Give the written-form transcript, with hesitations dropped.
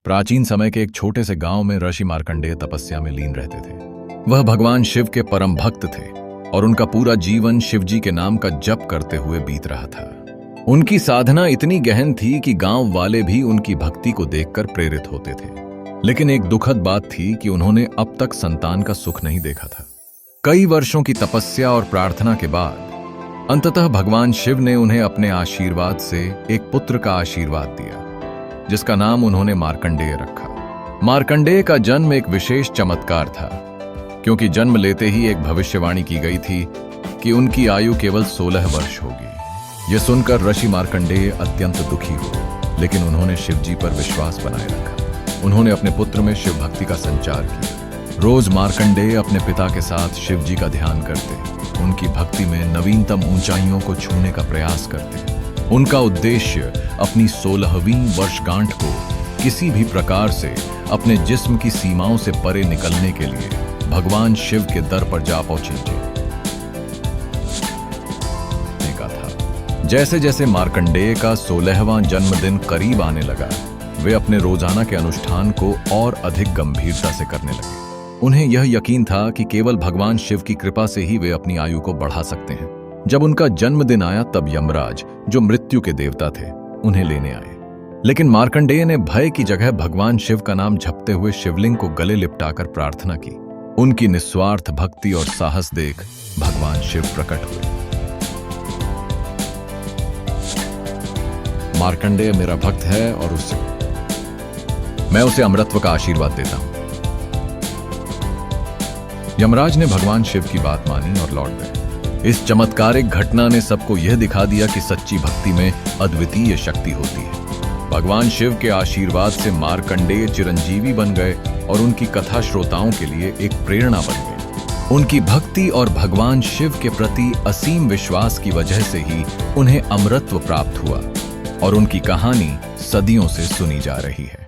प्राचीन समय के एक छोटे से गांव में ऋषि मार्कंडेय तपस्या में लीन रहते थे। वह भगवान शिव के परम भक्त थे और उनका पूरा जीवन शिव जी के नाम का जप करते हुए बीत रहा था। उनकी साधना इतनी गहन थी कि गांव वाले भी उनकी भक्ति को देखकर प्रेरित होते थे। लेकिन एक दुखद बात थी कि उन्होंने अब तक संतान का सुख नहीं देखा था। कई वर्षों की तपस्या और प्रार्थना के बाद अंततः भगवान शिव ने उन्हें अपने आशीर्वाद से एक पुत्र का आशीर्वाद दिया, जिसका नाम उन्होंने मार्कंडेय रखा। मार्कंडेय का जन्म एक विशेष चमत्कार था, क्योंकि जन्म लेते ही एक भविष्यवाणी की गई थी कि उनकी आयु केवल 16 वर्ष होगी। यह सुनकर ऋषि मार्कंडेय अत्यंत दुखी हुए, लेकिन उन्होंने शिव जी पर विश्वास बनाए रखा। उन्होंने अपने पुत्र में शिव भक्ति का संचार किया। रोज मार्कंडेय अपने पिता के साथ शिव जी का ध्यान करते, उनकी भक्ति में नवीनतम ऊंचाइयों को छूने का प्रयास करते। उनका उद्देश्य अपनी 16वीं वर्षगांठ को किसी भी प्रकार से अपने जिस्म की सीमाओं से परे निकलने के लिए भगवान शिव के दर पर जा पहुंचने का था। जैसे जैसे मार्कंडेय का 16वां जन्मदिन करीब आने लगा, वे अपने रोजाना के अनुष्ठान को और अधिक गंभीरता से करने लगे। उन्हें यह यकीन था कि केवल भगवान शिव की कृपा से ही वे अपनी आयु को बढ़ा सकते हैं। जब उनका जन्मदिन आया तब यमराज, जो मृत्यु के देवता थे, उन्हें लेने आए। लेकिन मार्कंडेय ने भय की जगह भगवान शिव का नाम जपते हुए शिवलिंग को गले लिपटाकर प्रार्थना की। उनकी निस्वार्थ भक्ति और साहस देख भगवान शिव प्रकट हुए। मार्कंडेय मेरा भक्त है और मैं उसे अमरत्व का आशीर्वाद देता हूं। यमराज ने भगवान शिव की बात मानी और लौट गए। इस चमत्कारिक घटना ने सबको यह दिखा दिया कि सच्ची भक्ति में अद्वितीय शक्ति होती है। भगवान शिव के आशीर्वाद से मार्कंडेय चिरंजीवी बन गए और उनकी कथा श्रोताओं के लिए एक प्रेरणा बन गई। उनकी भक्ति और भगवान शिव के प्रति असीम विश्वास की वजह से ही उन्हें अमरत्व प्राप्त हुआ और उनकी कहानी सदियों से सुनी जा रही है।